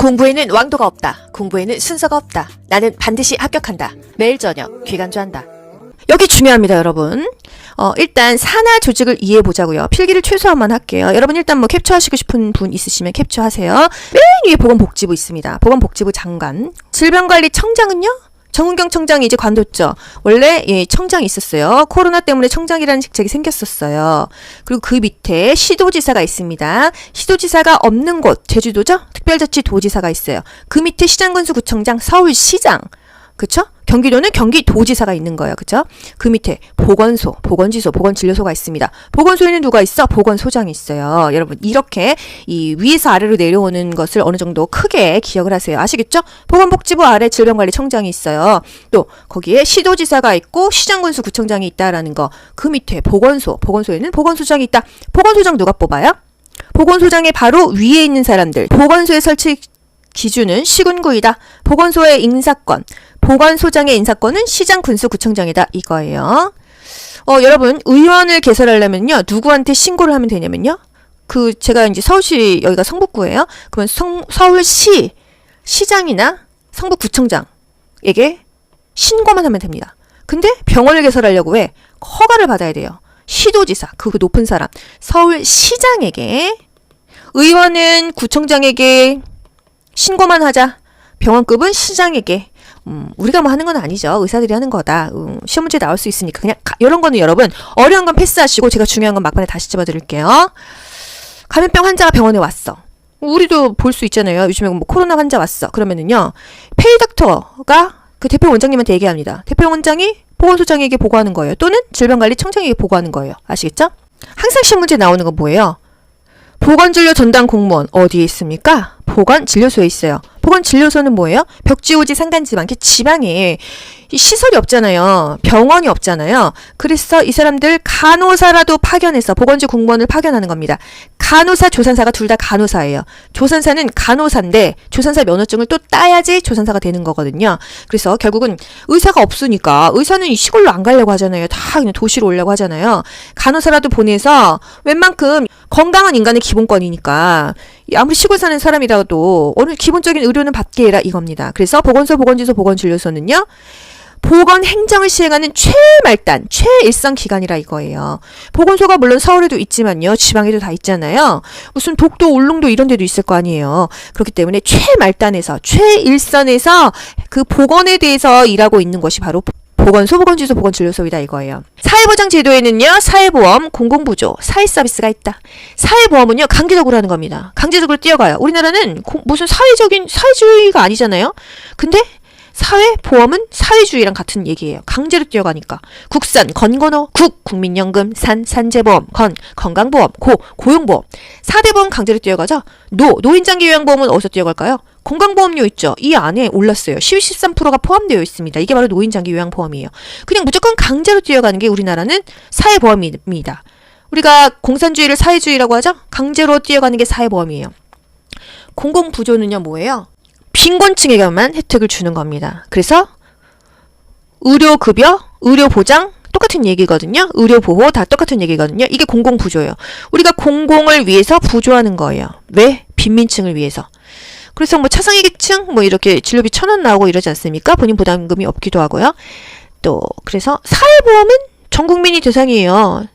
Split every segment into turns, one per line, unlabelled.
공부에는 왕도가 없다. 공부에는 순서가 없다. 나는 반드시 합격한다. 매일 저녁 귀간주한다. 여기 중요합니다, 여러분. 일단 산하 조직을 이해해 보자고요. 필기를 최소한만 할게요. 여러분 일단 뭐 캡처하시고 싶은 분 있으시면 캡처하세요. 맨 위에 보건복지부 있습니다. 보건복지부 장관. 질병관리청장은요? 정은경 청장이 이제 관뒀죠. 원래 청장이 있었어요. 코로나 때문에 청장이라는 직책이 생겼었어요. 그리고 그 밑에 시도지사가 있습니다. 시도지사가 없는 곳, 제주도죠? 특별자치도지사가 있어요. 그 밑에 시장군수구청장, 서울시장. 그쵸? 경기도는 경기도지사가 있는 거예요. 그쵸? 그 밑에 보건소, 보건지소, 보건진료소가 있습니다. 보건소에는 누가 있어? 보건소장이 있어요. 여러분 이렇게 이 위에서 아래로 내려오는 것을 어느 정도 크게 기억을 하세요. 아시겠죠? 보건복지부 아래 질병관리청장이 있어요. 또 거기에 시도지사가 있고 시장군수구청장이 있다라는 거. 그 밑에 보건소, 보건소에는 보건소장이 있다. 보건소장 누가 뽑아요? 보건소장의 바로 위에 있는 사람들. 보건소의 설치 기준은 시군구이다. 보건소의 인사권, 보건소장의 인사권은 시장군수구청장이다. 이거예요. 여러분 의원을 개설하려면요. 누구한테 신고를 하면 되냐면요. 제가 이제 서울시, 여기가 성북구예요. 그러면 서울시 시장이나 성북구청장에게 신고만 하면 됩니다. 근데 병원을 개설하려고 해. 허가를 받아야 돼요. 시도지사, 그 높은 사람, 서울시장에게, 의원은 구청장에게 신고만 하자. 병원급은 시장에게. 우리가 뭐 하는 건 아니죠. 의사들이 하는 거다. 시험 문제 나올 수 있으니까 그냥 이런 거는 여러분 어려운 건 패스하시고 제가 중요한 건 막판에 다시 집어드릴게요. 감염병 환자가 병원에 왔어. 우리도 볼 수 있잖아요. 요즘에 뭐 코로나 환자 왔어. 그러면은요. 페이닥터가 그 대표 원장님한테 얘기합니다. 대표 원장이 보건소장에게 보고하는 거예요. 또는 질병관리청장에게 보고하는 거예요. 아시겠죠? 항상 시험 문제 나오는 건 뭐예요? 보건진료 전담 공무원 어디에 있습니까? 보건진료소에 있어요. 보건진료소는 뭐예요? 벽지오지 산간지방, 지방에 시설이 없잖아요. 병원이 없잖아요. 그래서 이 사람들 간호사라도 파견해서 보건지 공무원을 파견하는 겁니다. 간호사, 조산사가 둘 다 간호사예요. 조산사는 간호사인데 조산사 면허증을 또 따야지 조산사가 되는 거거든요. 그래서 결국은 의사가 없으니까 의사는 이 시골로 안 가려고 하잖아요. 다 그냥 도시로 오려고 하잖아요. 간호사라도 보내서 웬만큼 건강한 인간의 기본권이니까 아무리 시골 사는 사람이라도 어느 기본적인 의료는 받게 해라 이겁니다. 그래서 보건소, 보건지소, 보건진료소는요. 보건행정을 시행하는 최말단, 최일선 기관이라 이거예요. 보건소가 물론 서울에도 있지만요. 지방에도 다 있잖아요. 무슨 독도, 울릉도 이런 데도 있을 거 아니에요. 그렇기 때문에 최말단에서, 최일선에서 그 보건에 대해서 일하고 있는 것이 바로 보건소, 보건지소, 보건진료소이다 이거예요. 사회보장 제도에는요. 사회보험, 공공부조, 사회서비스가 있다. 사회보험은요. 강제적으로 하는 겁니다. 강제적으로 뛰어가요. 우리나라는 무슨 사회주의가 아니잖아요. 근데 사회보험은 사회주의랑 같은 얘기예요. 강제로 뛰어가니까. 국산, 건건호, 국민연금, 산재보험, 건강보험, 고용보험. 4대 보험 강제로 뛰어가죠. 노인장기 요양보험은 어디서 뛰어갈까요? 건강보험료 있죠. 이 안에 올랐어요. 13%가 포함되어 있습니다. 이게 바로 노인장기 요양보험이에요. 그냥 무조건 강제로 뛰어가는 게 우리나라는 사회보험입니다. 우리가 공산주의를 사회주의라고 하죠. 강제로 뛰어가는 게 사회보험이에요. 공공부조는요 뭐예요? 빈곤층에게만 혜택을 주는 겁니다. 그래서 의료급여, 의료보장 똑같은 얘기거든요. 의료보호 다 똑같은 얘기거든요. 이게 공공부조예요. 우리가 공공을 위해서 부조하는 거예요. 왜? 빈민층을 위해서. 그래서 뭐 차상위계층 뭐 이렇게 진료비 1,000원 나오고 이러지 않습니까? 본인 부담금이 없기도 하고요. 또 그래서 사회보험은 전 국민이 대상이에요.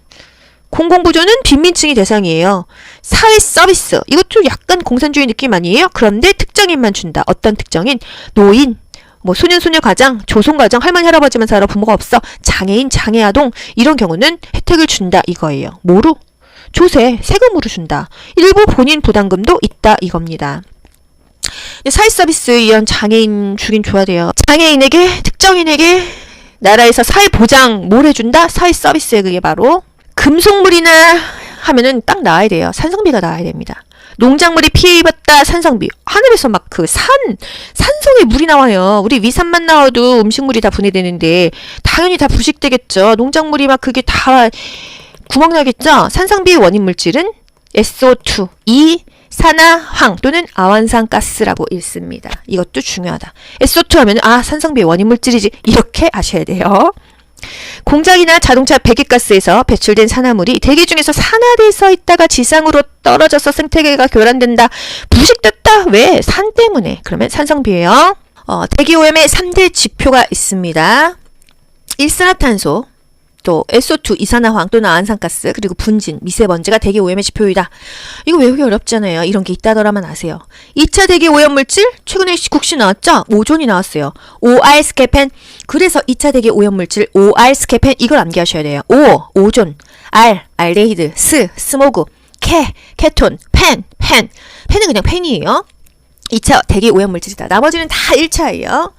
공공부조는 빈민층이 대상이에요. 사회서비스 이것도 약간 공산주의 느낌 아니에요? 그런데 특정인만 준다. 어떤 특정인? 노인, 뭐 소년, 소녀 가장, 조손 가정, 할머니, 할아버지만 살아 부모가 없어, 장애인, 장애아동 이런 경우는 혜택을 준다 이거예요. 뭐로? 조세, 세금으로 준다. 일부 본인 부담금도 있다 이겁니다. 사회서비스 이런 장애인 주긴 줘야 돼요. 장애인에게, 특정인에게 나라에서 사회보장 뭘 해준다? 사회서비스에 그게 바로 금속물이나 하면은 딱 나와야 돼요. 산성비가 나와야 됩니다. 농작물이 피해 입었다. 산성비. 하늘에서 막 산성에 물이 나와요. 우리 위산만 나와도 음식물이 다 분해되는데 당연히 다 부식되겠죠. 농작물이 막 그게 다 구멍 나겠죠. 산성비의 원인 물질은 SO2, 산화황 또는 아완산가스라고 읽습니다. 이것도 중요하다. SO2 하면 산성비의 원인 물질이지. 이렇게 아셔야 돼요. 공장이나 자동차 배기가스에서 배출된 산화물이 대기 중에서 산화돼서 있다가 지상으로 떨어져서 생태계가 교란된다, 부식됐다 춥다. 왜? 산 때문에. 그러면 산성비예요. 대기오염의 3대 지표가 있습니다. 일산화탄소, 또 SO2 이산화황 또는 아한산가스, 그리고 분진, 미세먼지가 대기오염의 지표이다. 이거 외우기 어렵잖아요. 이런 게 있다더라만 아세요. 2차 대기오염물질 최근에 국시 나왔죠? 오존이 나왔어요. OR 스케펜. 그래서 2차 대기오염물질 OR 스케펜 이걸 암기하셔야 돼요. 오존, R, 알데히드, 스모그, 케톤, 펜은 그냥 펜이에요. 2차 대기오염물질이다. 나머지는 다 1차예요.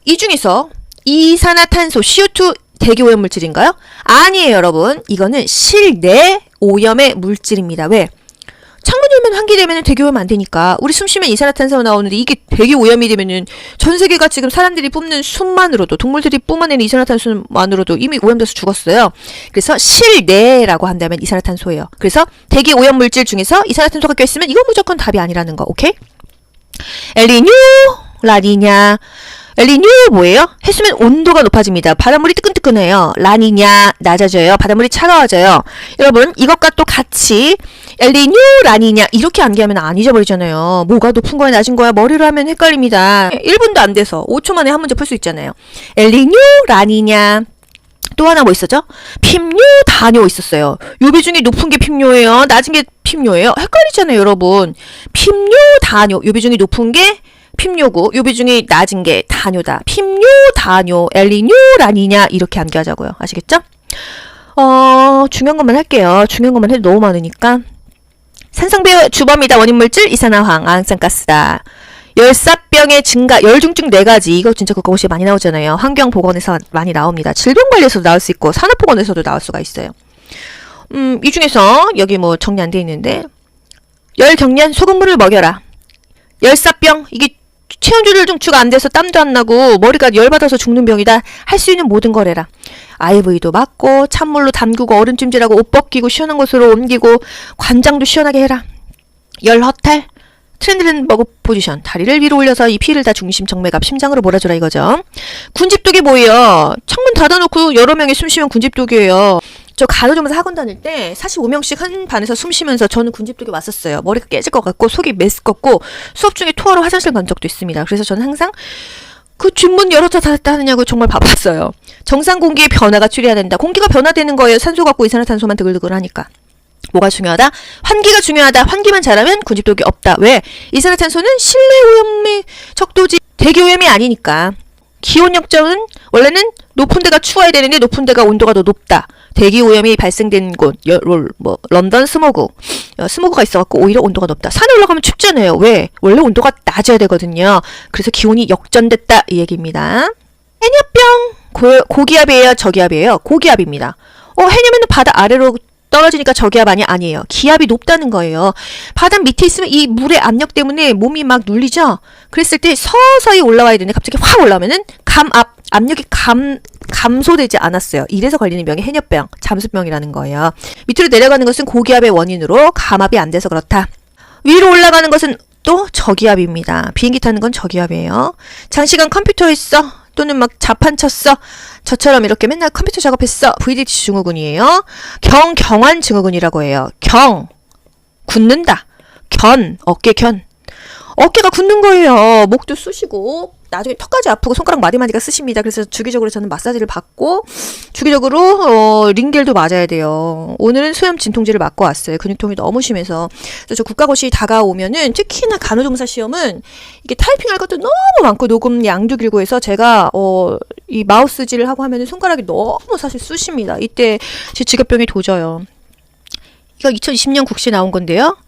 이 중에서 이산화탄소, CO2 대기오염 물질인가요? 아니에요, 여러분. 이거는 실내 오염의 물질입니다. 왜? 창문 열면 환기 되면 대기오염 안 되니까. 우리 숨 쉬면 이산화탄소가 나오는데 이게 대기오염이 되면은 전 세계가 지금 사람들이 뿜는 숨만으로도, 동물들이 뿜어내는 이산화탄소만으로도 이미 오염돼서 죽었어요. 그래서 실내라고 한다면 이산화탄소예요. 그래서 대기오염 물질 중에서 이산화탄소가 껴있으면 이건 무조건 답이 아니라는 거. 오케이? 엘니뇨, 라니냐. 엘니뇨 뭐예요? 해수면 온도가 높아집니다. 바닷물이 뜨끈뜨끈해요. 라니냐 낮아져요. 바닷물이 차가워져요. 여러분 이것과 또 같이 엘니뇨 라니냐 이렇게 암기하면 안 잊어버리잖아요. 뭐가 높은 거야 낮은 거야 머리로 하면 헷갈립니다. 1분도 안 돼서 5초 만에 한 문제 풀 수 있잖아요. 엘니뇨 라니냐. 또 하나 뭐 있었죠? 핍뇨 다뇨 있었어요. 요비 중에 높은 게 핍뇨예요. 낮은 게 핍뇨예요. 헷갈리잖아요 여러분. 핍뇨 다뇨 요비 중에 높은 게 핍뇨고 요비 중에 낮은 게 다뇨다. 핍뇨 다뇨 엘니뇨 라니냐 이렇게 암기하자고요. 아시겠죠? 중요한 것만 할게요. 중요한 것만 해도 너무 많으니까. 산성비의 주범이다. 원인물질 이산화황, 아한산가스다. 열사병의 증가, 열중증 4가지. 이거 진짜 국가고시에 많이 나오잖아요. 환경보건에서 많이 나옵니다. 질병관리에서도 나올 수 있고 산업보건에서도 나올 수가 있어요. 이 중에서 여기 뭐 정리 안 돼 있는데 열경련 소금물을 먹여라. 열사병 이게 체온조절 중추가 안 돼서 땀도 안 나고 머리가 열받아서 죽는 병이다. 할 수 있는 모든 걸 해라. IV도 맞고 찬물로 담그고 얼음찜질하고 옷 벗기고 시원한 곳으로 옮기고 관장도 시원하게 해라. 열허탈 트렌들렌버그 포지션 다리를 위로 올려서 이 피를 다 중심 정맥압 심장으로 몰아줘라 이거죠. 군집독이 뭐예요? 창문 닫아놓고 여러 명이 숨 쉬면 군집독이에요. 저 간호조무사 학원 다닐 때 45명씩 한 반에서 숨 쉬면서 저는 군집독이 왔었어요. 머리가 깨질 것 같고 속이 메스껍고 수업 중에 토하러 화장실 간 적도 있습니다. 그래서 저는 항상 그 뒷문 열었다 닫았다 하느냐고 정말 바빴어요. 정상 공기의 변화가 추려야 된다. 공기가 변화되는 거예요. 산소 갖고 이산화탄소만 드글드글 하니까. 뭐가 중요하다? 환기가 중요하다. 환기만 잘하면 군집독이 없다. 왜? 이산화탄소는 실내 오염의 척도지 대기오염이 아니니까. 기온 역정은 원래는 높은 데가 추워야 되는데 높은 데가 온도가 더 높다. 대기오염이 발생된 곳, 런던 스모그가 있어갖고 오히려 온도가 높다. 산에 올라가면 춥잖아요. 왜? 원래 온도가 낮아야 되거든요. 그래서 기온이 역전됐다 이 얘기입니다. 해녀병 고기압이에요? 저기압이에요? 고기압입니다. 해녀면은 바다 아래로 떨어지니까 저기압 아니에요. 기압이 높다는 거예요. 바다 밑에 있으면 이 물의 압력 때문에 몸이 막 눌리죠? 그랬을 때 서서히 올라와야 되는데 갑자기 확 올라오면은 압력이 감소되지 않았어요. 이래서 걸리는 병이 해녀병, 잠수병이라는 거예요. 밑으로 내려가는 것은 고기압의 원인으로 감압이 안 돼서 그렇다. 위로 올라가는 것은 또 저기압입니다. 비행기 타는 건 저기압이에요. 장시간 컴퓨터에 있어. 또는 막 자판 쳤어. 저처럼 이렇게 맨날 컴퓨터 작업했어. VDT 증후군이에요. 경환 증후군이라고 해요. 굳는다. 어깨가 굳는 거예요. 목도 쑤시고 나중에 턱까지 아프고 손가락 마디마디가 쓰십니다. 그래서 주기적으로 저는 마사지를 받고 주기적으로 링겔도 맞아야 돼요. 오늘은 소염 진통제를 맞고 왔어요. 근육통이 너무 심해서. 그래서 저 국가고시 다가오면은 특히나 간호조무사 시험은 이게 타이핑할 것도 너무 많고 녹음 양도 길고 해서 제가 이 마우스질을 하고 하면은 손가락이 너무 사실 쑤십니다. 이때 제 직업병이 도져요. 이거 2020년 국시에 나온 건데요.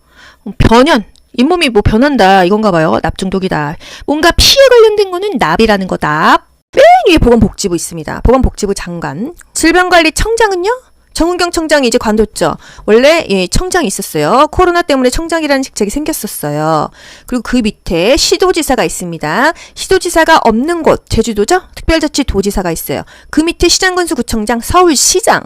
변현. 잇몸이 뭐 변한다 이건가 봐요. 납 중독이다. 뭔가 피에 관련된 거는 납이라는 거 납. 맨 위에 보건복지부 있습니다. 보건복지부 장관. 질병관리청장은요? 정은경 청장이 이제 관뒀죠. 원래 청장이 있었어요. 코로나 때문에 청장이라는 직책이 생겼었어요. 그리고 그 밑에 시도지사가 있습니다. 시도지사가 없는 곳 제주도죠? 특별자치도지사가 있어요. 그 밑에 시장군수구청장 서울시장.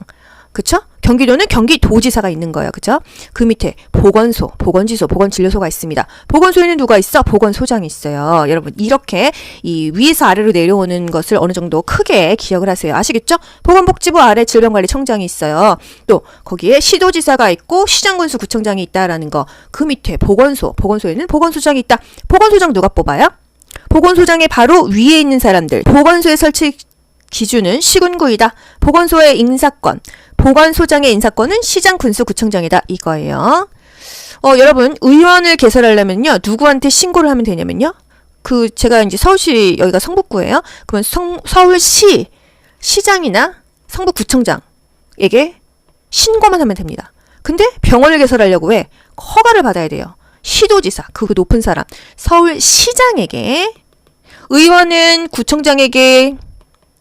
그쵸? 경기도는 경기도지사가 있는 거예요. 그죠? 그 밑에 보건소, 보건지소, 보건진료소가 있습니다. 보건소에는 누가 있어? 보건소장이 있어요. 여러분 이렇게 이 위에서 아래로 내려오는 것을 어느 정도 크게 기억을 하세요. 아시겠죠? 보건복지부 아래 질병관리청장이 있어요. 또 거기에 시도지사가 있고 시장군수 구청장이 있다라는 거. 그 밑에 보건소, 보건소에는 보건소장이 있다. 보건소장 누가 뽑아요? 보건소장의 바로 위에 있는 사람들. 보건소의 설치 기준은 시군구이다. 보건소의 인사권, 보건소장의 인사권은 시장, 군수, 구청장이다. 이거예요. 여러분 의원을 개설하려면요. 누구한테 신고를 하면 되냐면요. 제가 이제 서울시, 여기가 성북구예요. 그러면 서울시 시장이나 성북구청장에게 신고만 하면 됩니다. 근데 병원을 개설하려고 해. 허가를 받아야 돼요. 시도지사, 그 높은 사람, 서울시장에게, 의원은 구청장에게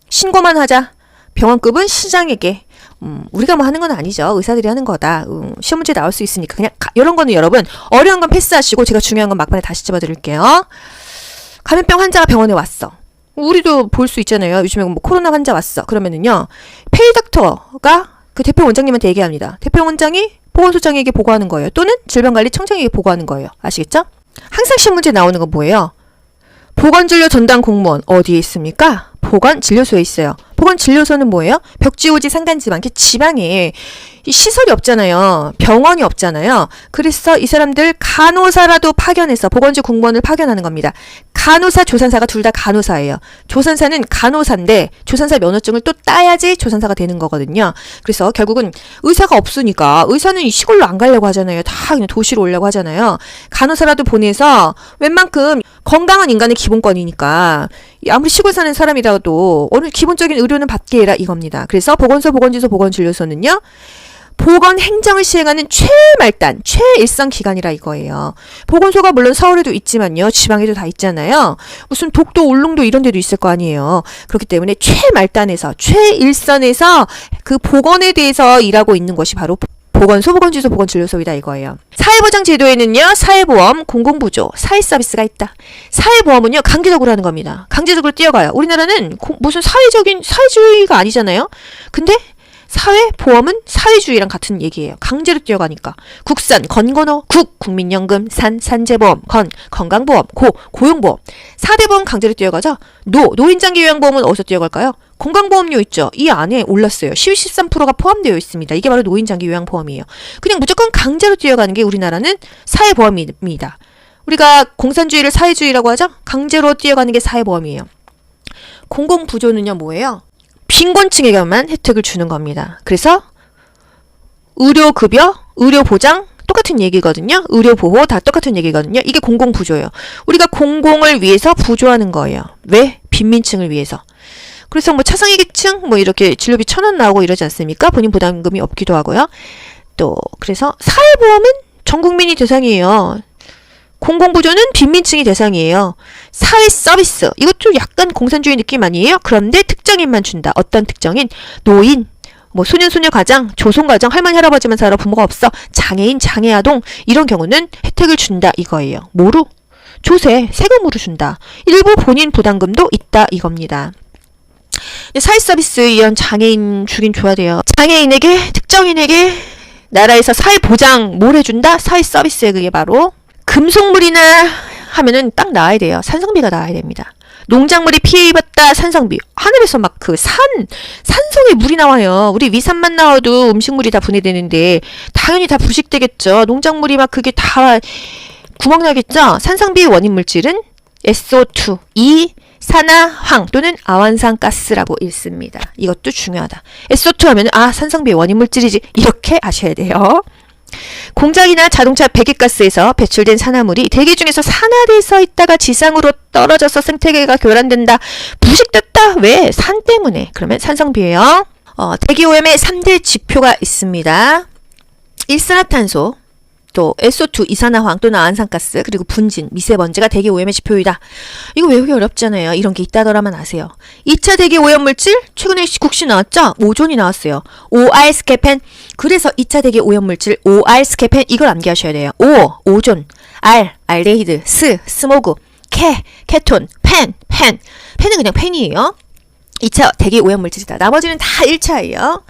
신고만 하자. 병원급은 시장에게. 우리가 뭐 하는 건 아니죠. 의사들이 하는 거다. 시험 문제 나올 수 있으니까 그냥 이런 거는 여러분 어려운 건 패스하시고 제가 중요한 건 막판에 다시 집어드릴게요. 감염병 환자가 병원에 왔어. 우리도 볼 수 있잖아요. 요즘에 뭐 코로나 환자 왔어. 그러면은요. 페이닥터가 그 대표 원장님한테 얘기합니다. 대표 원장이 보건소장에게 보고하는 거예요. 또는 질병관리청장에게 보고하는 거예요. 아시겠죠? 항상 시험 문제 나오는 건 뭐예요? 보건진료 전담 공무원 어디에 있습니까? 보건진료소에 있어요. 보건진료소는 뭐예요? 벽지오지 산간지방, 지방에 시설이 없잖아요. 병원이 없잖아요. 그래서 이 사람들 간호사라도 파견해서 보건지 공무원을 파견하는 겁니다. 간호사, 조산사가 둘 다 간호사예요. 조산사는 간호사인데 조산사 면허증을 또 따야지 조산사가 되는 거거든요. 그래서 결국은 의사가 없으니까 의사는 시골로 안 가려고 하잖아요. 다 그냥 도시로 오려고 하잖아요. 간호사라도 보내서 웬만큼 건강한 인간의 기본권이니까 아무리 시골 사는 사람이라도 어느 기본적인 의료는 받게 해라 이겁니다. 그래서 보건소, 보건지소, 보건진료소는요. 보건 행정을 시행하는 최말단, 최일선 기관이라 이거예요. 보건소가 물론 서울에도 있지만요. 지방에도 다 있잖아요. 무슨 독도, 울릉도 이런 데도 있을 거 아니에요. 그렇기 때문에 최말단에서, 최일선에서 그 보건에 대해서 일하고 있는 것이 바로 보건소, 보건지소, 보건진료소이다 이거예요. 사회보장 제도에는요. 사회보험, 공공부조, 사회서비스가 있다. 사회보험은요. 강제적으로 하는 겁니다. 강제적으로 뛰어가요. 우리나라는 무슨 사회주의가 아니잖아요. 근데 사회보험은 사회주의랑 같은 얘기예요. 강제로 뛰어가니까. 국산, 건건어, 국민연금, 산재보험, 건강보험, 고용보험. 4대 보험 강제로 뛰어가죠. 노인장기요양보험은 어디서 뛰어갈까요? 건강보험료 있죠. 이 안에 올랐어요. 13%가 포함되어 있습니다. 이게 바로 노인장기요양보험이에요. 그냥 무조건 강제로 뛰어가는 게 우리나라는 사회보험입니다. 우리가 공산주의를 사회주의라고 하죠. 강제로 뛰어가는 게 사회보험이에요. 공공부조는요 뭐예요? 빈곤층에게만 혜택을 주는 겁니다. 그래서 의료급여, 의료보장 똑같은 얘기거든요. 의료보호 다 똑같은 얘기거든요. 이게 공공부조예요. 우리가 공공을 위해서 부조하는 거예요. 왜? 빈민층을 위해서. 그래서 뭐 차상위계층 뭐 이렇게 진료비 1,000원 나오고 이러지 않습니까? 본인 부담금이 없기도 하고요. 또 그래서 사회보험은 전 국민이 대상이에요. 공공부조는 빈민층이 대상이에요. 사회서비스 이것도 약간 공산주의 느낌 아니에요? 그런데 특정인만 준다. 어떤 특정인? 노인, 뭐 소년, 소녀 가장, 조손 가장, 할머니, 할아버지만 살아 부모가 없어, 장애인, 장애아동 이런 경우는 혜택을 준다 이거예요. 뭐로? 조세, 세금으로 준다. 일부 본인 부담금도 있다 이겁니다. 사회서비스 이런 장애인 주긴 줘야 돼요. 장애인에게, 특정인에게 나라에서 사회보장 뭘 해준다? 사회서비스에 그게 바로 금속물이나 하면은 딱 나와야 돼요. 산성비가 나와야 됩니다. 농작물이 피해 입었다 산성비. 하늘에서 막 그 산성에 물이 나와요. 우리 위산만 나와도 음식물이 다 분해되는데 당연히 다 부식되겠죠. 농작물이 막 그게 다 구멍 나겠죠. 산성비의 원인 물질은 SO2, 이산화황 또는 아완산가스라고 읽습니다. 이것도 중요하다. SO2 하면 산성비의 원인 물질이지 이렇게 아셔야 돼요. 공장이나 자동차 배기가스에서 배출된 산화물이 대기 중에서 산화돼서 있다가 지상으로 떨어져서 생태계가 교란된다. 부식됐다. 왜? 산 때문에. 그러면 산성비예요. 대기오염의 3대 지표가 있습니다. 일산화탄소, 또 SO2, 이산화황 또는 아완산가스, 그리고 분진, 미세먼지가 대기오염의 지표이다. 이거 외우기 어렵잖아요. 이런 게 있다더라만 아세요. 2차 대기오염물질 최근에 국시 나왔죠? 오존이 나왔어요. OR-스케펜. 그래서 2차 대기오염물질 OR-스케펜 이걸 암기하셔야 돼요. 오존, 알데히드, 스모그, 케톤, 펜은 그냥 펜이에요. 2차 대기오염물질이다. 나머지는 다 1차예요.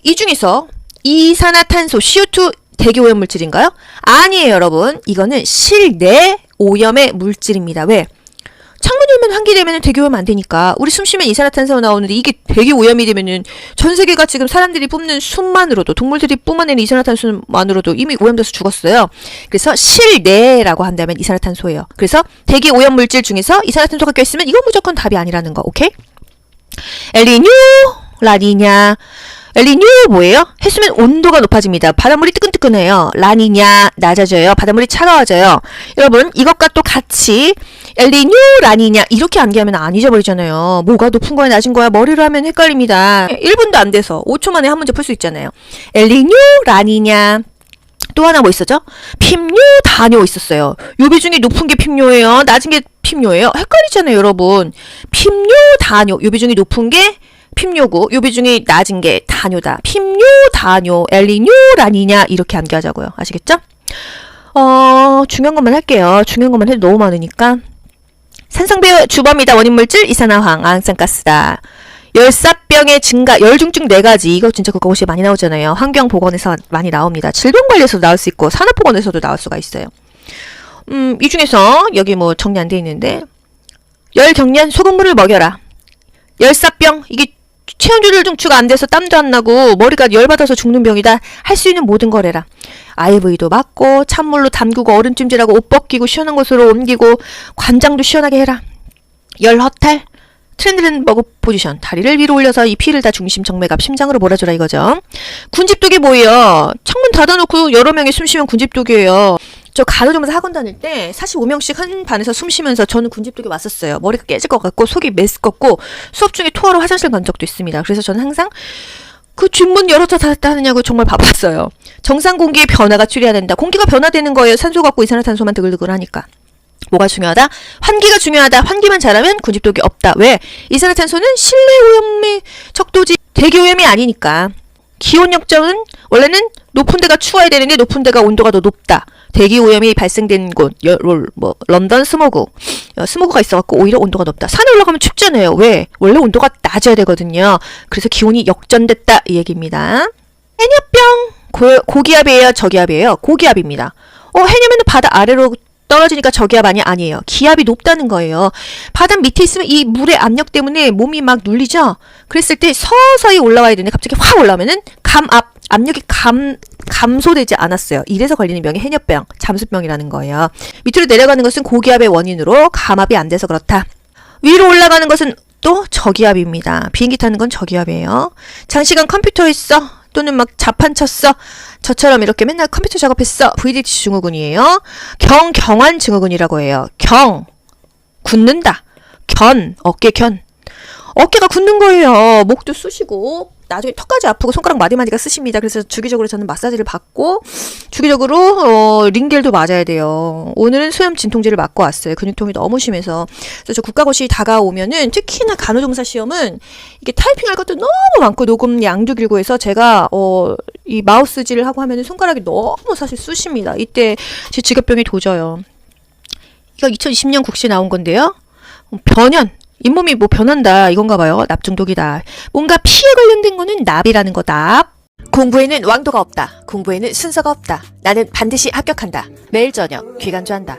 이 중에서 이산화탄소 CO2 대기 오염 물질인가요? 아니에요, 여러분. 이거는 실내 오염의 물질입니다. 왜? 창문 열면 환기되면 대기 오염 안 되니까. 우리 숨 쉬면 이산화탄소가 나오는데 이게 대기 오염이 되면은 전 세계가 지금 사람들이 뿜는 숨만으로도, 동물들이 뿜어내는 이산화탄소만으로도 이미 오염돼서 죽었어요. 그래서 실내라고 한다면 이산화탄소예요. 그래서 대기 오염 물질 중에서 이산화탄소가 껴있으면 이건 무조건 답이 아니라는 거. 오케이? 엘니뇨, 라니냐. 엘니뇨 뭐예요? 해수면 온도가 높아집니다. 바닷물이 뜨끈뜨끈해요. 라니냐 낮아져요. 바닷물이 차가워져요. 여러분 이것과 또 같이 엘니뇨 라니냐 이렇게 암기하면 안 잊어버리잖아요. 뭐가 높은 거야 낮은 거야 머리로 하면 헷갈립니다. 1분도 안 돼서 5초 만에 한 문제 풀 수 있잖아요. 엘니뇨 라니냐. 또 하나 뭐 있었죠? 핍뇨 다뇨 있었어요. 요비 중에 높은 게 핍뇨예요. 낮은 게 핍뇨예요. 헷갈리잖아요 여러분. 핍뇨 다뇨 요비 중에 높은 게 핍뇨고 요비 중에 낮은 게 다뇨다. 핍뇨 다뇨 엘니뇨 라니냐 이렇게 암기하자고요. 아시겠죠? 중요한 것만 할게요. 중요한 것만 해도 너무 많으니까. 산성배의 주범이다. 원인물질 이산화황 악산가스다. 열사병의 증가 열중증 4가지. 이거 진짜 국가고시에 많이 나오잖아요. 환경보건에서 많이 나옵니다. 질병관리에서도 나올 수 있고 산업보건에서도 나올 수가 있어요. 이 중에서 여기 뭐 정리 안 돼 있는데 열경련 소금물을 먹여라. 열사병 이게 체온조절 중추가 안 돼서 땀도 안 나고 머리가 열받아서 죽는 병이다. 할 수 있는 모든 걸 해라. IV도 맞고 찬물로 담그고 얼음찜질하고 옷 벗기고 시원한 곳으로 옮기고 관장도 시원하게 해라. 열허탈 트렌들렌버그 포지션 다리를 위로 올려서 이 피를 다 중심 정맥압 심장으로 몰아줘라 이거죠. 군집독이 뭐예요? 창문 닫아놓고 여러 명이 숨 쉬면 군집독이에요. 저 간호조무사 학원 다닐 때 45명씩 한 반에서 숨 쉬면서 저는 군집독이 왔었어요. 머리가 깨질 것 같고 속이 메스껍고 수업 중에 토하러 화장실 간 적도 있습니다. 그래서 저는 항상 그 뒷문 열었다 닫았다 하느냐고 정말 바빴어요. 정상 공기의 변화가 추려야 된다. 공기가 변화되는 거예요. 산소 갖고 이산화탄소만 드글드글 하니까. 뭐가 중요하다? 환기가 중요하다. 환기만 잘하면 군집독이 없다. 왜? 이산화탄소는 실내 오염의 척도지 대기 오염이 아니니까. 기온 역정은 원래는 높은 데가 추워야 되는데 높은 데가 온도가 더 높다. 대기 오염이 발생된 곳, 런던 스모그가 있어갖고 오히려 온도가 높다. 산에 올라가면 춥잖아요. 왜? 원래 온도가 낮아야 되거든요. 그래서 기온이 역전됐다 이 얘기입니다. 해녀병 고기압이에요? 저기압이에요? 고기압입니다. 해녀면은 바다 아래로 떨어지니까 저기압 아니에요. 기압이 높다는 거예요. 바다 밑에 있으면 이 물의 압력 때문에 몸이 막 눌리죠? 그랬을 때 서서히 올라와야 되는데 갑자기 확 올라오면은 압력이 감소되지 않았어요. 이래서 걸리는 병이 해녀병, 잠수병이라는 거예요. 밑으로 내려가는 것은 고기압의 원인으로 감압이 안 돼서 그렇다. 위로 올라가는 것은 또 저기압입니다. 비행기 타는 건 저기압이에요. 장시간 컴퓨터에 있어. 또는 막 자판 쳤어. 저처럼 이렇게 맨날 컴퓨터 작업했어. VDT 증후군이에요. 경환 증후군이라고 해요. 굳는다. 어깨가 굳는 거예요. 목도 쑤시고 나중에 턱까지 아프고 손가락 마디마디가 쓰십니다. 그래서 주기적으로 저는 마사지를 받고 주기적으로 링겔도 맞아야 돼요. 오늘은 수염 진통제를 맞고 왔어요. 근육통이 너무 심해서. 그래서 저 국가고시 다가오면은 특히나 간호조무사 시험은 이게 타이핑할 것도 너무 많고 녹음 양도 길고 해서 제가 이 마우스질을 하고 하면은 손가락이 너무 사실 쑤십니다. 이때 제 직업병이 도져요. 이거 2020년 국시 나온 건데요. 변현. 잇몸이 뭐 변한다 이건가 봐요. 납중독이다. 뭔가 피에 관련된 거는 납이라는 거 납. 공부에는 왕도가 없다. 공부에는 순서가 없다. 나는 반드시 합격한다. 매일 저녁 귀간주한다.